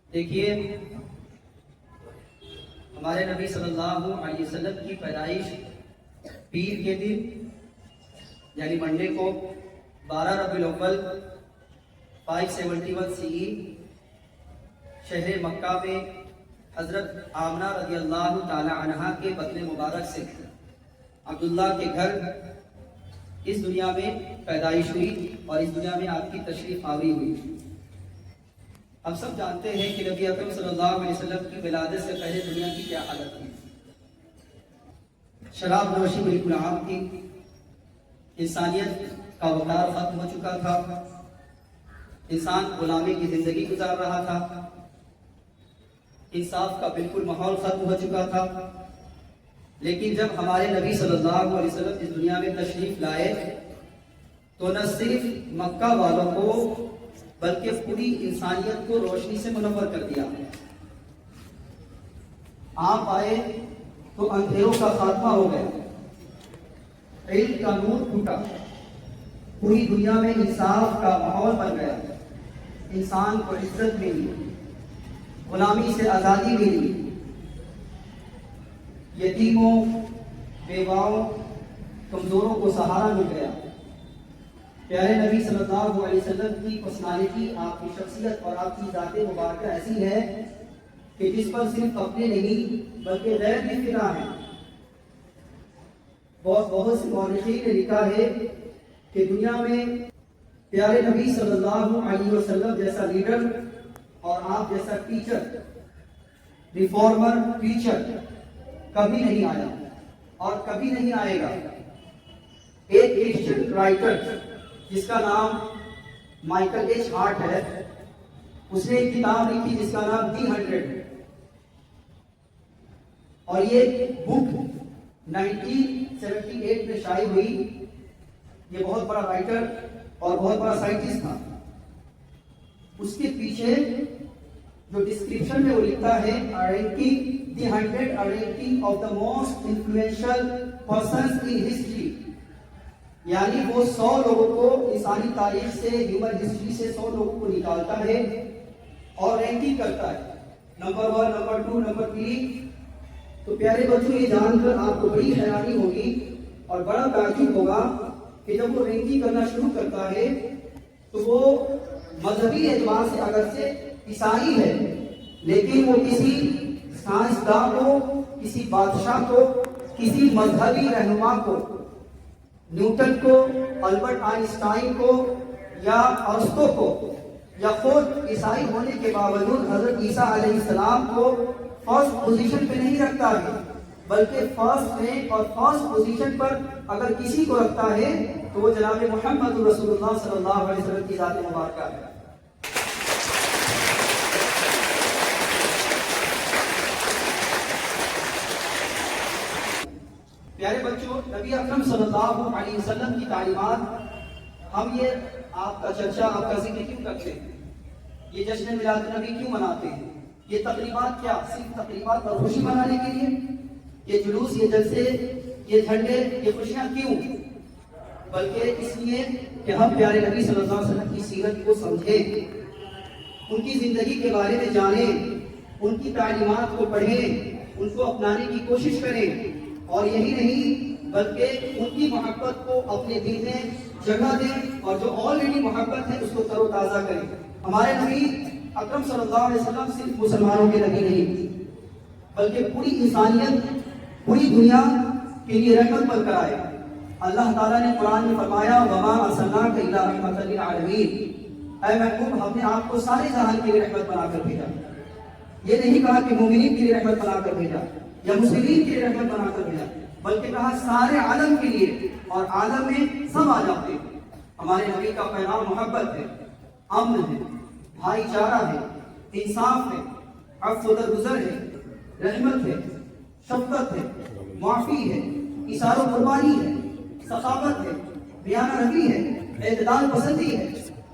دیکھیے، ہمارے نبی صلی اللہ علیہ وسلم کی پیدائش پیر کے دن یعنی منڈے کو 12 ربیع الاول 571 CE شہر مکہ میں حضرت آمنہ رضی اللہ تعالی عنہا کے بطن مبارک سے عبداللہ کے گھر اس دنیا میں پیدائش ہوئی اور اس دنیا میں آپ کی تشریف آوری ہوئی۔ ہم سب جانتے ہیں کہ نبی اکرم صلی اللہ علیہ وسلم کی ولادت سے پہلے دنیا کی کیا حالت تھی۔ شراب نوشی بالکل عام تھی، انسانیت کا وقار ختم ہو چکا تھا، انسان غلامی کی زندگی گزار رہا تھا، انصاف کا بالکل ماحول ختم ہو چکا تھا۔ لیکن جب ہمارے نبی صلی اللہ علیہ وسلم اس دنیا میں تشریف لائے تو نہ صرف مکہ والوں کو بلکہ پوری انسانیت کو روشنی سے منور کر دیا۔ آپ آئے تو اندھیروں کا خاتمہ ہو گیا، علم کا نور پھوٹا، پوری دنیا میں انصاف کا ماحول بن گیا، انسان کو عزت ملی، غلامی سے آزادی ملی، یتیموں، بیواؤں، کمزوروں کو سہارا مل گیا۔ پیارے نبی صلی اللہ علیہ وسلم کی پرسنالٹی، آپ کی شخصیت اور آپ کی ذات مبارکہ ایسی ہے کہ جس پر صرف اپنے نہیں بلکہ غیر بھی فدا ہیں۔ بہت سے مورخین نے لکھا ہے کہ دنیا میں پیارے نبی صلی اللہ علیہ وسلم جیسا لیڈر اور آپ جیسا ٹیچر، ریفارمر ٹیچر کبھی نہیں آیا اور کبھی نہیں آئے گا۔ ایک کرسچن رائٹر جس کا نام مائیکل ایچ ہارٹ ہے، اس نے ایک کتاب لکھی جس کا نام دی 100 اور یہ بک 1978 میں شائع ہوئی۔ یہ بہت بڑا رائٹر اور بہت بڑا سائنٹسٹ تھا۔ اس کے پیچھے جو ڈسکرپشن میں وہ لکھتا ہے دی 100 ranking of the most influential persons in history، یعنی وہ 100 لوگوں کو انسانی تاریخ سے، ہیومن ہسٹری سے 100 لوگوں کو نکالتا ہے اور رینکنگ کرتا ہے، نمبر 1، نمبر 2، نمبر 3۔ تو پیارے بچوں، یہ جان کر آپ کو بڑی حیرانی ہوگی اور بڑا تعجب ہوگا کہ جب وہ رینکنگ کرنا شروع کرتا ہے تو وہ مذہبی اعتبار سے اگرچہ عیسائی ہے، لیکن وہ کسی سائنسداں کو، کسی بادشاہ کو، کسی مذہبی رہنما کو، نیوٹن کو، البرٹ آئنسٹائن کو یا ارسطو کو، یا خود عیسائی ہونے کے باوجود حضرت عیسیٰ علیہ السلام کو فرسٹ پوزیشن پہ نہیں رکھتا ہے، بلکہ فرسٹ رینک اور فرسٹ پوزیشن پر اگر کسی کو رکھتا ہے تو وہ جناب محمد رسول اللہ صلی اللہ علیہ وسلم کی ذات مبارکہ ہے۔ پیارے بچوں، نبی اکرم صلی اللہ علیہ وسلم کی تعلیمات، ہم یہ آپ کا چرچا، آپ کا ذکر کیوں کرتے ہیں؟ یہ جشن میلاد النبی کیوں مناتے ہیں؟ یہ تقریبات کیا صرف تقریبات اور خوشی منانے کے لیے؟ یہ جلوس، یہ جلسے، یہ جھنڈے، یہ خوشیاں کیوں؟ بلکہ اس لیے کہ ہم پیارے نبی صلی اللہ علیہ وسلم کی سیرت کو سمجھیں، ان کی زندگی کے بارے میں جانیں، ان کی تعلیمات کو پڑھیں، ان کو اپنانے کی کوشش کریں، اور یہی نہیں بلکہ ان کی محبت کو اپنے دل میں جگہ دیں، اور جو آلریڈی محبت ہے اس کو تر و تازہ کریں۔ ہمارے نبی اکرم صلی اللہ علیہ وسلم صرف مسلمانوں کے نبی نہیں بلکہ پوری انسانیت، پوری دنیا کے لیے رحمت بن کر آئے۔ اللہ تعالیٰ نے قرآن میں فرمایا وَمَا أَرْسَلْنَاكَ إِلَّا رَحْمَةً لِلْعَالَمِينَ، اے محبوب، ہم نے آپ کو سارے جہان کے لیے رحمت بنا کر بھیجا۔ یہ نہیں کہا کہ مومنین کے لیے رحمت بنا کر بھیجا یا مسلمین کے لیے رحمت بنا کر بھیجا، بلکہ کہا سارے عالم کے لیے، اور عالم میں سب آ جاتے ہیں۔ ہمارے نبی کا پیغام محبت ہے، امن ہے، بھائی چارہ ہے، انصاف ہے، عفو و درگزر ہے، رحمت ہے، شفقت ہے، معافی ہے، ایثار و قربانی ہے، سخاوت ہے، بیانہ روی ہے، اعتدال پسندی ہے۔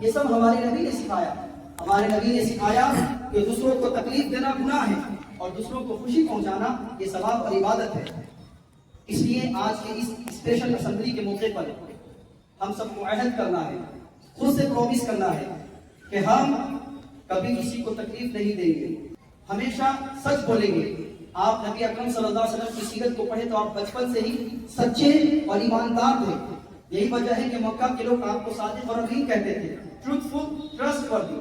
یہ سب ہمارے نبی نے سکھایا۔ ہمارے نبی نے سکھایا کہ دوسروں کو تکلیف دینا گناہ ہے اور دوسروں کو خوشی پہنچانا یہ ثواب اور عبادت ہے۔ اس لیے آج کے اس اسپیشل اسمبلی کے موقع پر ہم سب کو عہد کرنا ہے، خود سے پرومس کرنا ہے کہ ہم کبھی کسی کو تکلیف نہیں دیں گے، ہمیشہ سچ بولیں گے۔ آپ نبی اکرم صلی اللہ علیہ وسلم کی سیرت کو پڑھیں تو آپ بچپن سے ہی سچے اور ایماندار تھے۔ یہی وجہ ہے کہ مکہ کے لوگ آپ کو صادق اور امین کہتے تھے، ٹروتھفل، ٹرسٹ وردی۔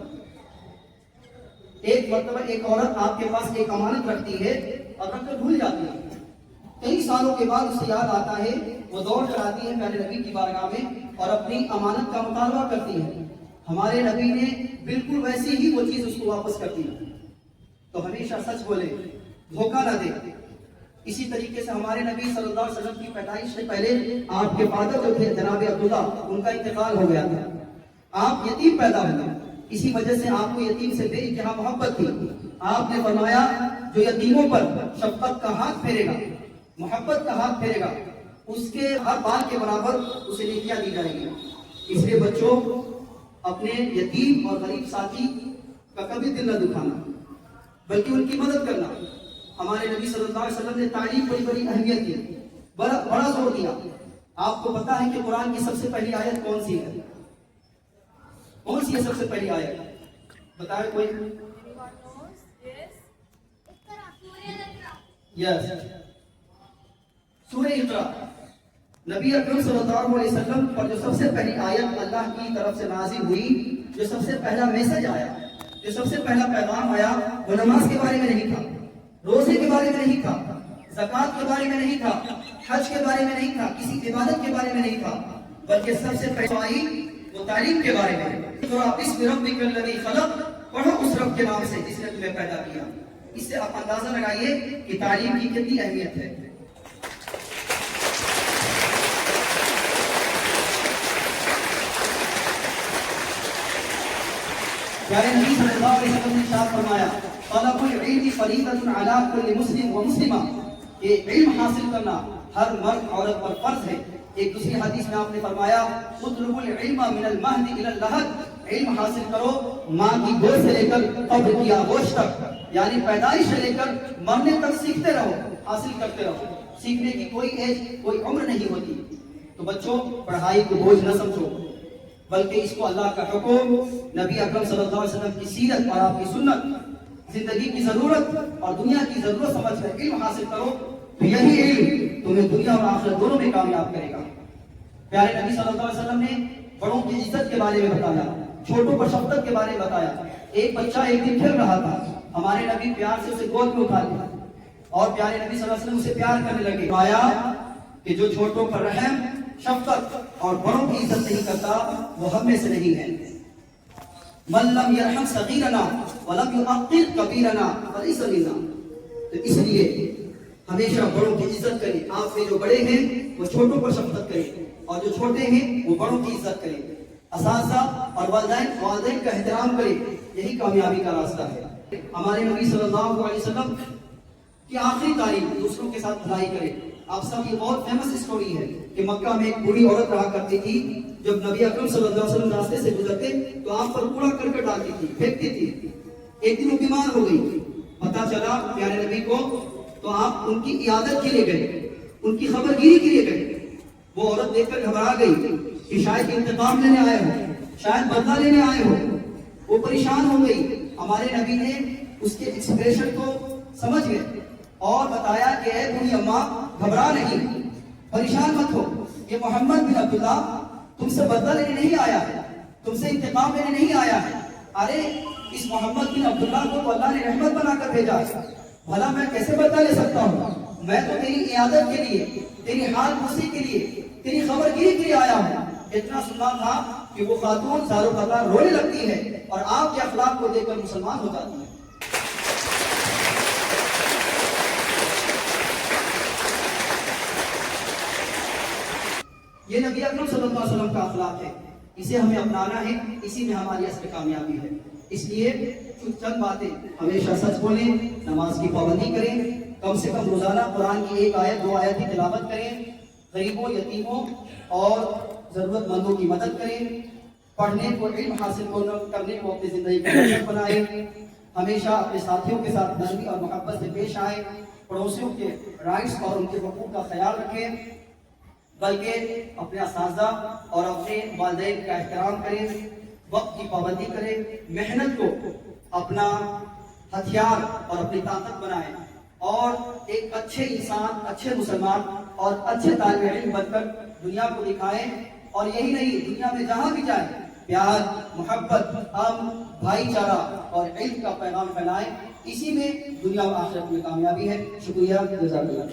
ایک مرتبہ ایک عورت آپ کے پاس ایک امانت رکھتی ہے اور رکھ کر بھول جاتی ہے، کئی سالوں کے بعد اسے یاد آتا ہے، وہ دوڑ کر آتی ہے پیارے نبی کی بارگاہ میں اور اپنی امانت کا مطالبہ کرتی ہے۔ ہمارے نبی نے بالکل ویسی ہی وہ چیز اس کو واپس کر دی۔ تو ہمیشہ سچ بولے، دھوکہ نہ دے۔ اسی طریقے سے ہمارے نبی صلی اللہ علیہ وسلم کی پیدائش سے پہلے آپ کے فادر جو تھے جناب عبداللہ، ان کا انتقال ہو گیا تھا۔ آپ یتیم پیدا ہوئے، اسی وجہ سے آپ کو یتیم سے بے انتہا محبت تھی۔ آپ نے فرمایا جو یتیموں پر شفقت کا ہاتھ پھیرے گا، محبت کا ہاتھ پھیرے گا، اس کے ہر بال کے برابر اسے نیکیاں دی جائیں گی۔ اس لیے بچوں، اپنے یتیم اور غریب ساتھی کا کبھی دل نہ دکھانا، بلکہ ان کی مدد کرنا۔ ہمارے نبی صلی اللہ علیہ وسلم نے تعلیم بڑی بڑی اہمیت دی، بڑا زور دیا۔ آپ کو پتا ہے کہ قرآن کی سب سے پہلی آیت کون سی ہے؟ کون سی ہے سب سے پہلی آیت؟ بتائے کوئی؟ یس، سورہ اقرا۔ نبی اکرم صلی اللہ علیہ وسلم پر جو سب سے پہلی آیت اللہ کی طرف سے نازل ہوئی، جو سب سے پہلا میسج آیا، جو سب سے پہلا پیغام آیا، وہ نماز کے بارے میں نہیں تھا، روزے کے بارے میں نہیں تھا، زکوٰۃ کے بارے میں نہیں تھا، حج کے بارے میں نہیں تھا، کسی عبادت کے بارے میں نہیں تھا، بلکہ سب سے پہلے آئی وہ تعلیم کے بارے میں۔ بسم ربک الذی خلق، پڑھو اس رب کے نام سے جس نے تمہیں پیدا کیا۔ اس سے آپ اندازہ لگائیے کہ تعلیم کی کتنی اہمیت ہے۔ پیارے نبی صلی اللہ علیہ وسلم نے ارشاد فرمایا، طلب العلم فریضۃ علی کل مسلم و مسلمہ، کہ علم حاصل کرنا ہر مرد عورت پر فرض ہے۔ ایک دوسری حدیث میں آپ نے فرمایا، اطلبوا العلم من المہد الی اللحد، علم حاصل کرو ماں کی گود سے لے کر قبر کی آغوش تک، یعنی پیدائش سے لے کر مرنے تک سیکھتے رہو، حاصل کرتے رہو۔ سیکھنے کی کوئی ایج، کوئی عمر نہیں ہوتی۔ تو بچوں، پڑھائی کو بوجھ نہ سمجھو، بلکہ اس کو اللہ کا حکم، نبی اکرم صلی اللہ علیہ وسلم کی سیرت اور آپ کی سنت، زندگی کی ضرورت اور دنیا کی ضرورت سمجھ کر علم حاصل کرو، تو یہی علم تمہیں دنیا اور آخرت دونوں میں کامیاب کرے گا۔ پیارے نبی صلی اللہ علیہ وسلم نے بڑوں کی عزت کے بارے میں بتایا، چھوٹوں پر شفقت کے بارے میں بتایا۔ ایک بچہ ایک دن کھیل رہا تھا، ہمارے نبی پیار سے اسے گود میں اٹھا لیا اور پیارے نبی صلی اللہ علیہ وسلم اسے پیار کرنے لگے۔ آیا کہ جو چھوٹوں پر رحم، شفقت اور بڑوں کی عزت نہیں کرتا، وہ ہم میں سے نہیں ہے۔ من لم یرحم صغیرنا ولم یعقل کبیرنا فلیس منا۔ تو اس لیے ہمیشہ بڑوں کی عزت کریں۔ آپ میں جو بڑے ہیں وہ چھوٹوں پر شفقت کریں، اور جو چھوٹے ہیں وہ بڑوں کی عزت کریں۔ اساتذہ اور والدین کا احترام کریں، یہی کامیابی کا راستہ ہے۔ ہمارے نبی صلی اللہ علیہ وسلم کی آخری تعلیم، دوسروں کے ساتھ بھلائی کریں۔ آپ سب یہ بہت فیمس اسٹوری ہے کہ مکہ میں ایک بوڑھی عورت رہا کرتی تھی، جب نبی اکرم صلی اللہ علیہ وسلم راستے سے گزرتے تو آپ پر کوڑا کرکٹ ڈالتی تھی، پھینکتی تھی۔ ایک دن وہ بیمار ہو گئی، پتہ چلا پیارے نبی کو، تو آپ ان کی عیادت کے لیے گئے، ان کی خبر گیری کے لیے گئے۔ وہ عورت دیکھ کر گھبرا گئی کہ شاید انتقام لینے آئے ہو، شاید بدلہ لینے آئے ہو۔ وہ پریشان ہو گئی۔ ہمارے نبی نے اس کے ایکسپریشن کو سمجھ گئے اور بتایا کہ اے بوڑھی اماں، گھبرا نہیں، پریشان مت ہو، یہ محمد بن عبداللہ تم سے بدلہ لینے نہیں آیا ہے، تم سے انتقام لینے نہیں آیا ہے۔ ارے اس محمد بن عبداللہ کو تو اللہ نے رحمت بنا کر بھیجا ہے، بھلا میں کیسے بدلہ لے سکتا ہوں؟ میں تو تیری عیادت کے لیے، تیری حال پرسی کے لیے، تیری خبر گیری کے لیے آیا ہوں۔ اتنا سنا تھا کہ وہ خاتون زارو قطار رونے لگتی ہے اور آپ کے اخلاق کو دیکھ کر مسلمان ہو جاتی ہے۔ یہ نبی اکرم صلی اللہ علیہ وسلم کا اخلاق ہے، اسے ہمیں اپنانا ہے، اسی میں ہماری اصل کامیابی ہے۔ اس لیے چند باتیں، ہمیشہ سچ بولیں، نماز کی پابندی کریں، کم سے کم روزانہ قرآن کی 1 آیت 2 آیت کی تلاوت کریں، غریبوں، یتیموں اور ضرورت مندوں کی مدد کریں، پڑھنے کو، علم حاصل کرنے کو اپنی زندگی کا مقصد بنائیں، ہمیشہ اپنے ساتھیوں کے ساتھ نرمی اور محبت سے پیش آئیں، پڑوسیوں کے رائٹس اور ان کے حقوق کا خیال رکھیں، بلکہ اپنے اساتذہ اور اپنے والدین کا احترام کریں، وقت کی پابندی کریں، محنت کو اپنا ہتھیار اور اپنی طاقت بنائیں اور ایک اچھے انسان، اچھے مسلمان اور اچھے طالب علم بن کر دنیا کو دکھائیں. اور یہی نہیں، دنیا میں جہاں بھی جائیں پیار، محبت، بھائی چارہ اور علم کا پیغام پھیلائیں. اسی میں دنیا و آخرت میں کامیابی ہے. شکریہ، جزاک اللہ.